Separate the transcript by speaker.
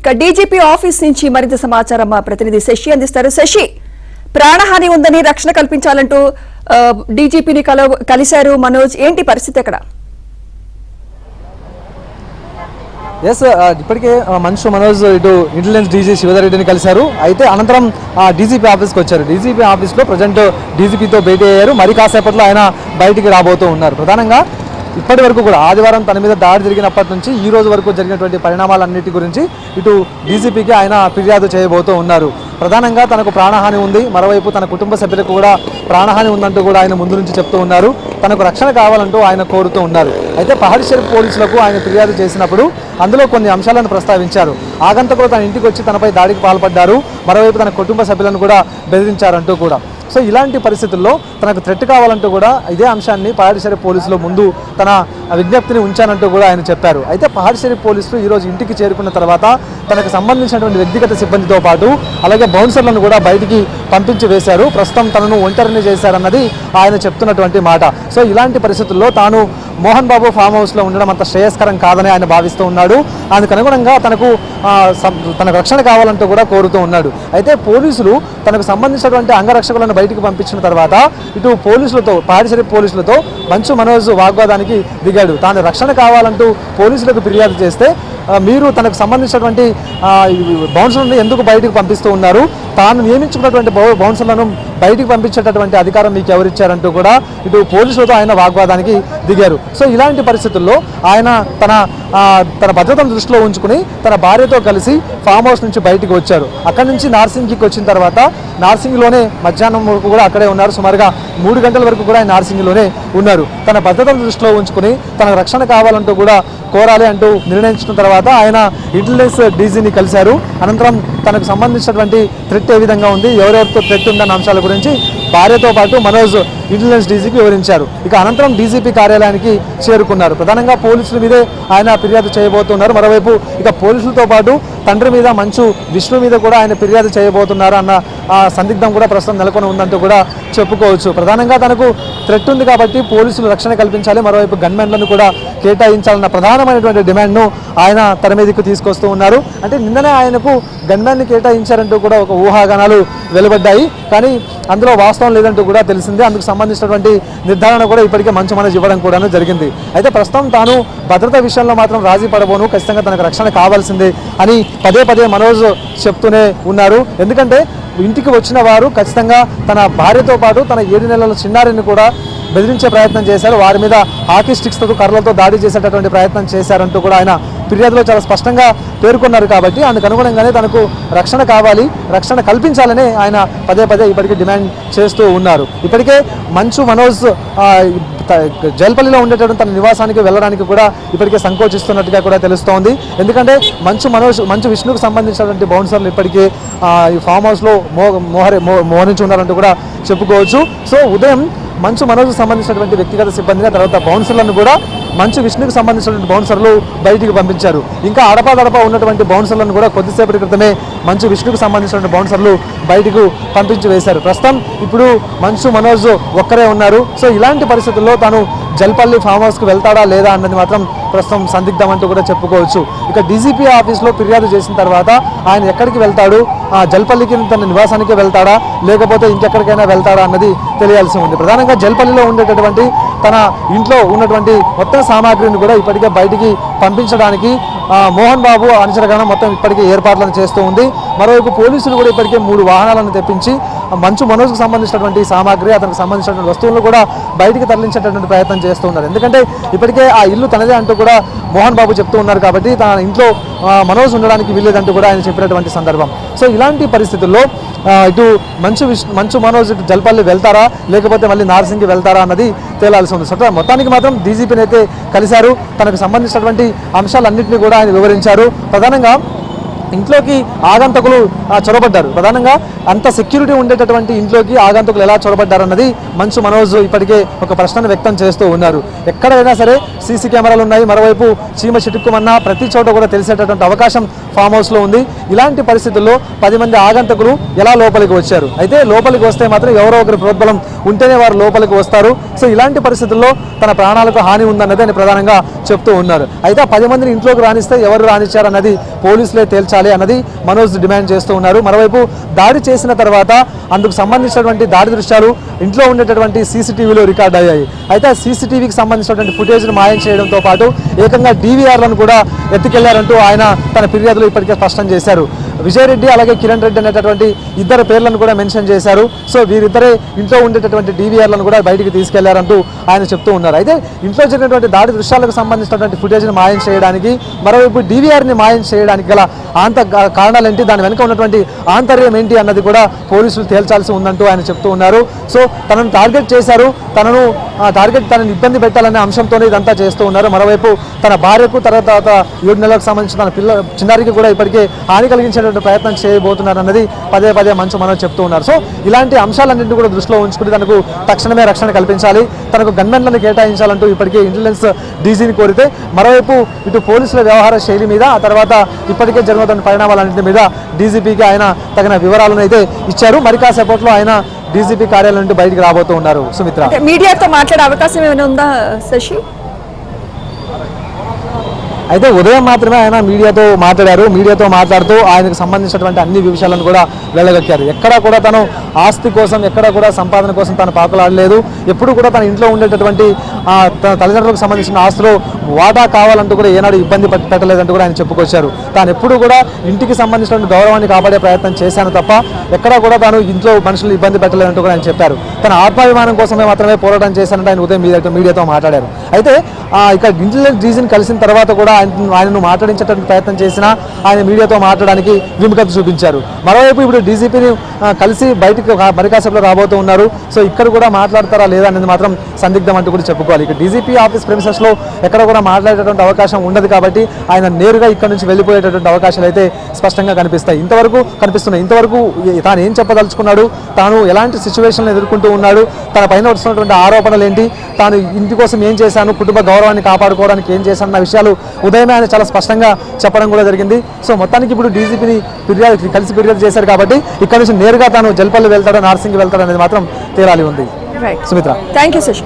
Speaker 1: ఇక DGP office నుంచి మరింత సమాచారం మా ప్రతినిధి శశి అందిస్తారు. శశి, ప్రాణహాని ఉందని రక్షణ కల్పించాలంటూ డీజీపీని కలిశారు మనోజ్, ఏంటి పరిస్థితి అక్కడ?
Speaker 2: ఎస్, ఇప్పటికే మంచు మనోజ్ ఇటు ఇంటెలిజెన్స్ డీజీ శివధర్ రెడ్డిని కలిశారు. అయితే అనంతరం డీజీపీ ఆఫీస్కి వచ్చారు. డీజీపీ ఆఫీస్లో ప్రజెంట్ డీజీపీతో భేటీ అయ్యారు. మరి కాసేపట్లో ఆయన బయటికి రాబోతూ ఉన్నారు. ప్రధానంగా ఇప్పటి వరకు కూడా ఆదివారం తన మీద దాడి జరిగినప్పటి నుంచి ఈ రోజు వరకు జరిగినటువంటి పరిణామాలన్నిటి గురించి ఇటు డీజీపీకి ఆయన ఫిర్యాదు చేయబోతూ ఉన్నారు. ప్రధానంగా తనకు ప్రాణహాని ఉంది, మరోవైపు తన కుటుంబ సభ్యులకు కూడా ప్రాణహాని ఉందంటూ కూడా ఆయన ముందు నుంచి చెప్తూ ఉన్నారు. తనకు రక్షణ కావాలంటూ ఆయన కోరుతూ ఉన్నారు. అయితే పహాడ్ షరీఫ్ పోలీసులకు ఆయన ఫిర్యాదు చేసినప్పుడు అందులో కొన్ని అంశాలను ప్రస్తావించారు. ఆగంతకులు తన ఇంటికి వచ్చి తనపై దాడికి పాల్పడ్డారు, మరోవైపు తన కుటుంబ సభ్యులను కూడా బెదిరించారంటూ కూడా. సో ఇలాంటి పరిస్థితుల్లో తనకు థ్రెట్ కావాలంటూ కూడా ఇదే అంశాన్ని పహాడ్ షరీఫ్ పోలీసులు ముందు తన విజ్ఞప్తిని ఉంచానంటూ కూడా ఆయన చెప్పారు. అయితే పహాడ్ షరీఫ్ పోలీసులు ఈరోజు ఇంటికి చేరుకున్న తర్వాత తనకు సంబంధించినటువంటి వ్యక్తిగత సిబ్బందితో పాటు అలాగే బౌన్సర్లను కూడా బయటికి పంపించి వేశారు. ప్రస్తుతం తనను ఒంటరిని చేశారన్నది ఆయన చెప్తున్నటువంటి మాట. సో ఇలాంటి పరిస్థితుల్లో తాను మోహన్ బాబు ఫామ్ హౌస్లో ఉండడం అంత శ్రేయస్కరం కాదని ఆయన భావిస్తూ ఉన్నాడు. అందుకు అనుగుణంగా తనకు రక్షణ కావాలంటూ కూడా కోరుతూ ఉన్నాడు. అయితే పోలీసులు తనకు సంబంధించినటువంటి అంగరక్షకులను బయటికి పంపించిన తర్వాత ఇటు పోలీసులతో పహాడ్ షరీఫ్ పోలీసులతో మంచు మనోజ్ వాగ్వాదానికి దిగాడు. తాను రక్షణ కావాలంటూ పోలీసులకు ఫిర్యాదు చేస్తే మీరు తనకు సంబంధించినటువంటి బౌన్సర్లను ఎందుకు బయటకు పంపిస్తూ ఉన్నారు, తాను నియమించుకున్నటువంటి బౌన్సర్లను బయటికి పంపించేటటువంటి అధికారం మీకు ఎవరిచ్చారంటూ కూడా ఇటు పోలీసులతో ఆయన వాగ్వాదానికి దిగారు. సో ఇలాంటి పరిస్థితుల్లో ఆయన తన భద్రతను దృష్టిలో ఉంచుకుని తన భార్యతో కలిసి ఫామ్ హౌస్ నుంచి బయటికి వచ్చారు. అక్కడి నుంచి నార్సింగికి వచ్చిన తర్వాత నార్సింగ్లోనే మధ్యాహ్నం వరకు కూడా అక్కడే ఉన్నారు. సుమారుగా 3 గంటల వరకు కూడా ఆయన నార్సింగ్లోనే ఉన్నారు. తన భద్రతను దృష్టిలో ఉంచుకుని తనకు రక్షణ కావాలంటూ కూడా కోరాలి అంటూ నిర్ణయించిన తర్వాత ఆయన ఇంటెలిజెన్స్ డీజీని కలిశారు. అనంతరం తనకు సంబంధించినటువంటి థ్రెట్ ఏ విధంగా ఉంది, ఎవరెవరితో థ్రెట్ ఉందన్న అంశాల గురించి భార్యతో పాటు మనోజ్ ఇంటెలిజెన్స్ డీజీకి వివరించారు. ఇక అనంతరం డీజీపీ కార్యాలయానికి చేరుకున్నారు. ప్రధానంగా పోలీసుల మీదే ఆయన ఫిర్యాదు చేయబోతున్నారు. మరోవైపు ఇక పోలీసులతో పాటు తండ్రి మీద మంచు విష్ణు మీద కూడా ఆయన ఫిర్యాదు చేయబోతున్నారు అన్న సందిగ్ధం కూడా ప్రస్తుతం నెలకొని ఉందంటూ కూడా చెప్పుకోవచ్చు. ప్రధానంగా తనకు థ్రెట్ ఉంది కాబట్టి పోలీసులు రక్షణ కల్పించాలి, మరోవైపు గన్మెన్లను కూడా కేటాయించాలన్న ప్రధానమైనటువంటి డిమాండ్ను ఆయన తన మీదకు తీసుకొస్తూ ఉన్నారు. అంటే నిన్ననే ఆయనకు గన్మెన్ని కేటాయించారంటూ కూడా ఒక ఊహాగానాలు వెలువడ్డాయి, కానీ అందులో వాస్తవం లేదంటూ కూడా తెలిసింది. అందుకు సంబంధించినటువంటి నిర్ధారణ కూడా ఇప్పటికే మంచు మనోజ్ ఇవ్వడం కూడా జరిగింది. అయితే ప్రస్తుతం తాను భద్రత విషయంలో మాత్రం రాజీ పడబోను, ఖచ్చితంగా తనకు రక్షణ కావాల్సిందే అని పదే పదే మనోజ్ చెప్తూనే ఉన్నారు. ఎందుకంటే ఇంటికి వచ్చిన వారు ఖచ్చితంగా తన భార్యతో పాటు తన 7 నెలల చిన్నారిని కూడా బెదిరించే ప్రయత్నం చేశారు. వారి మీద హాకీ స్టిక్స్తో కర్రలతో దాడి చేసేటటువంటి ప్రయత్నం చేశారంటూ కూడా ఆయన ఫిర్యాదులో చాలా స్పష్టంగా పేర్కొన్నారు. కాబట్టి అందుకు అనుగుణంగానే తనకు రక్షణ కావాలి, రక్షణ కల్పించాలని ఆయన పదే పదే ఇప్పటికీ డిమాండ్ చేస్తూ ఉన్నారు. ఇప్పటికే మంచు మనోజ్ జైల్పల్లిలో ఉండేటటువంటి తన నివాసానికి వెళ్ళడానికి కూడా ఇప్పటికే సంకోచిస్తున్నట్టుగా కూడా తెలుస్తోంది. ఎందుకంటే మంచు విష్ణుకు సంబంధించినటువంటి బౌన్సర్లు ఇప్పటికే ఈ ఫామ్ హౌస్లో మోహరించి ఉన్నారంటూ కూడా చెప్పుకోవచ్చు. సో ఉదయం మంచు మనోజ్కు సంబంధించినటువంటి వ్యక్తిగత సిబ్బందిగా తర్వాత బౌన్సర్లను కూడా మంచు విష్ణుకు సంబంధించినటువంటి బౌన్సర్లు బయటికి పంపించారు. ఇంకా అడపాదడపా ఉన్నటువంటి బౌన్సర్లను కూడా కొద్దిసేపటి క్రితమే మంచు విష్ణుకు సంబంధించినటువంటి బౌన్సర్లు బయటకు పంపించి వేశారు. ప్రస్తుతం ఇప్పుడు మంచు మనోజ్ ఒక్కరే ఉన్నారు. సో ఇలాంటి పరిస్థితుల్లో తాను జల్పల్లి ఫామ్ హౌస్కి వెళ్తాడా లేదా అన్నది మాత్రం ప్రస్తుతం సందిగ్ధం అంటూ కూడా చెప్పుకోవచ్చు. ఇక డీజీపీ ఆఫీస్లో ఫిర్యాదు చేసిన తర్వాత ఆయన ఎక్కడికి వెళ్తాడు, జల్పల్లికి తన నివాసానికి వెళ్తాడా లేకపోతే ఇంకెక్కడికైనా వెళ్తాడా అన్నది తెలియాల్సి ఉంది. ప్రధానంగా జల్పల్లిలో ఉండేటటువంటి తన ఇంట్లో ఉన్నటువంటి మొత్తం సామాగ్రిని కూడా ఇప్పటికే బయటికి పంపించడానికి మోహన్ బాబు అనుచరగణం మొత్తం ఇప్పటికే ఏర్పాట్లను చేస్తూ ఉంది. మరోవైపు పోలీసులు కూడా ఇప్పటికే 3 వాహనాలను తెప్పించి మంచు మనోజ్కు సంబంధించినటువంటి సామాగ్రి, అతనికి సంబంధించినటువంటి వస్తువులను కూడా బయటికి తరలించేటటువంటి ప్రయత్నం చేస్తూ ఉన్నారు. ఎందుకంటే ఇప్పటికే ఆ ఇల్లు తనదే అంటూ కూడా మోహన్ బాబు చెప్తూ ఉన్నారు. కాబట్టి తన ఇంట్లో మనోజ్ ఉండడానికి వీల్లేదంటూ కూడా ఆయన చెప్పినటువంటి సందర్భం. సో ఇలాంటి పరిస్థితుల్లో ఇటు మంచు మనోజ్ ఇటు జల్పల్లి వెళ్తారా లేకపోతే మళ్ళీ నార్సింగ్కి వెళ్తారా అన్నది తేలాల్సి ఉంది. సో మొత్తానికి మాత్రం డీజీపీని అయితే కలిశారు. తనకు సంబంధించినటువంటి అంశాలన్నింటినీ కూడా ఆయన వివరించారు. ప్రధానంగా ఇంట్లోకి ఆగంతకులు చొరబడ్డారు. ప్రధానంగా అంత సెక్యూరిటీ ఉండేటటువంటి ఇంట్లోకి ఆగంతకులు ఎలా చొరబడ్డారన్నది మంచు మనోజ్ ఇప్పటికే ఒక ప్రశ్నను వ్యక్తం చేస్తూ ఉన్నారు. ఎక్కడైనా సరే సీసీ కెమెరాలు ఉన్నాయి, మరోవైపు చీమ చిటుక్కుమన్నా ప్రతి చోట కూడా తెలిసేటటువంటి అవకాశం ఫామ్ హౌస్లో ఉంది. ఇలాంటి పరిస్థితుల్లో 10 మంది ఆగంతకులు ఎలా లోపలికి వచ్చారు? అయితే లోపలికి వస్తే మాత్రం ఎవరో ఒకరి ప్రోద్బలం ఉంటేనే వారు లోపలికి వస్తారు. సో ఇలాంటి పరిస్థితుల్లో తన ప్రాణాలకు హాని ఉందన్నది ఆయన ప్రధానంగా చెప్తూ ఉన్నారు. అయితే ఆ 10 మందిని ఇంట్లోకి రానిస్తే ఎవరు రానిచ్చారన్నది పోలీసులే తేల్చాలి అన్నది మనోజ్ డిమాండ్ చేస్తూ ఉన్నారు. మరోవైపు దాడి చేసిన తర్వాత అందుకు సంబంధించినటువంటి దాడి దృశ్యాలు ఇంట్లో ఉండేటటువంటి సీసీటీవీలో రికార్డ్ అయ్యాయి. అయితే ఆ సీసీటీవీకి సంబంధించినటువంటి ఫుటేజ్ను మాయం చేయడంతో పాటు ఏకంగా డీవీఆర్లను కూడా ఎత్తుకెళ్లారంటూ ఆయన తన ఫిర్యాదులో ఇప్పటికే స్పష్టం చేశారు. విజయ్ రెడ్డి అలాగే కిరణ్ రెడ్డి అనేటటువంటి ఇద్దరు పేర్లను కూడా మెన్షన్ చేశారు. సో వీరిద్దరే ఇంట్లో ఉండేటటువంటి డీవీఆర్లను కూడా బయటికి తీసుకెళ్లారంటూ ఆయన చెప్తూ ఉన్నారు. అయితే ఇంట్లో జరిగినటువంటి దాడి దృశ్యాలకు సంబంధించినటువంటి ఫుటేజ్ని మాయం చేయడానికి, మరోవైపు డీవీఆర్ని మాయం చేయడానికి గల కారణాలు ఏంటి, దాని వెనుక ఉన్నటువంటి ఆంతర్యం ఏంటి అన్నది కూడా పోలీసులు తేల్చాల్సి ఉందంటూ ఆయన చెప్తూ ఉన్నారు. సో తనను టార్గెట్ చేశారు, తనను ఇబ్బంది పెట్టాలనే అంశంతోనే ఇదంతా చేస్తూ ఉన్నారు. మరోవైపు తన భార్యకు తర్వాత 7 నెలలకు సంబంధించిన తన చిన్నారికి కూడా ఇప్పటికే హాని కలిగించేటువంటి ప్రయత్నం చేయబోతున్నారు అన్నది పదే పదే మనోజ్ చెప్తూ ఉన్నారు. సో ఇలాంటి అంశాలన్నింటినీ కూడా దృష్టిలో ఉంచుకుని తనకు తక్షణమే రక్షణ కల్పించాలి, తనకు గన్మెన్లను కేటాయించాలంటూ ఇప్పటికే ఇంటెలిజెన్స్ డీజీని కోరితే, మరోవైపు ఇటు పోలీసుల వ్యవహార శైలి మీద, ఆ తర్వాత ఇప్పటికే జరుగుతున్న పరిణామాలన్నింటి మీద డీజీపీకి ఆయన తగిన వివరాలను అయితే ఇచ్చారు. మరి కాసేపట్లో ఆయన డీజీపీ కార్యాలయం నుండి బయటికి రాబోతూ ఉన్నారు. సుమిత్ర,
Speaker 1: మీడియాతో మాట్లాడే అవకాశం ఏమైనా ఉందా శశి?
Speaker 2: అయితే ఉదయం మాత్రమే ఆయన మీడియాతో మాట్లాడారు. మీడియాతో మాట్లాడుతూ ఆయనకు సంబంధించినటువంటి అన్ని విషయాలను కూడా వెళ్ళగక్కారు. ఎక్కడా కూడా తను ఆస్తి కోసం, ఎక్కడా కూడా సంపాదన కోసం తను పాకులాడలేదు. ఎప్పుడు కూడా తన ఇంట్లో ఉండేటటువంటి తన తల్లిదండ్రులకు సంబంధించిన ఆస్తులు వాటా కావాలంటూ కూడా ఏనాడు ఇబ్బంది పెట్టలేదంటూ కూడా ఆయన చెప్పుకొచ్చారు. తాను ఎప్పుడు కూడా ఇంటికి సంబంధించిన గౌరవాన్ని కాపాడే ప్రయత్నం చేశాను తప్ప ఎక్కడా కూడా తాను ఇంట్లో మనుషులు ఇబ్బంది పెట్టలేదంటూ కూడా ఆయన చెప్పారు. తన ఆత్మాభిమానం కోసమే మాత్రమే పోరాటం చేశానంటే ఆయన ఉదయం మీడియాతో మాట్లాడారు. అయితే ఇక్కడ ఇంటెలిజెన్స్ డీజీని కలిసిన తర్వాత కూడా ఆయనను మాట్లాడించేటువంటి ప్రయత్నం చేసినా ఆయన మీడియాతో మాట్లాడడానికి విముఖత చూపించారు. మరోవైపు ఇప్పుడు డీజీపీని కలిసి బయటికి మరి కాసేపులో రాబోతూ ఉన్నారు. సో ఇక్కడ కూడా మాట్లాడతారా లేదా అనేది మాత్రం సందిగ్ధం అంటూ కూడా చెప్పుకోవాలి. ఇక డీజీపీ ఆఫీస్ ప్రెమిసెస్లో ఎక్కడ కూడా మాట్లాడేటువంటి అవకాశం ఉండదు కాబట్టి ఆయన నేరుగా ఇక్కడ నుంచి వెళ్ళిపోయేటటువంటి అవకాశాలు అయితే స్పష్టంగా కనిపిస్తున్నాయి. ఇంతవరకు తాను ఏం చెప్పదలుచుకున్నాడు, తాను ఎలాంటి సిచ్యువేషన్లు ఎదుర్కొంటూ ఉన్నాడు, తన పైన వస్తున్నటువంటి ఆరోపణలు ఏంటి, తాను ఇంటి కోసం ఏం చేశాను, కుటుంబ గౌరవాన్ని కాపాడుకోవడానికి ఏం చేశాను అన్న విషయాలు ఉదయమే ఆయన చాలా స్పష్టంగా చెప్పడం కూడా జరిగింది. సో మొత్తానికి ఇప్పుడు డీజీపీని కలిసి ఫిర్యాదు చేశారు కాబట్టి ఇక్కడ నుంచి నేరుగా తాను జల్పల్లి వెళ్తాడో నార్సింగ్ వెళ్తాడో అనేది మాత్రం తేలాలి ఉంది.
Speaker 1: Right,
Speaker 2: Sumitra.
Speaker 1: Thank you Shashi.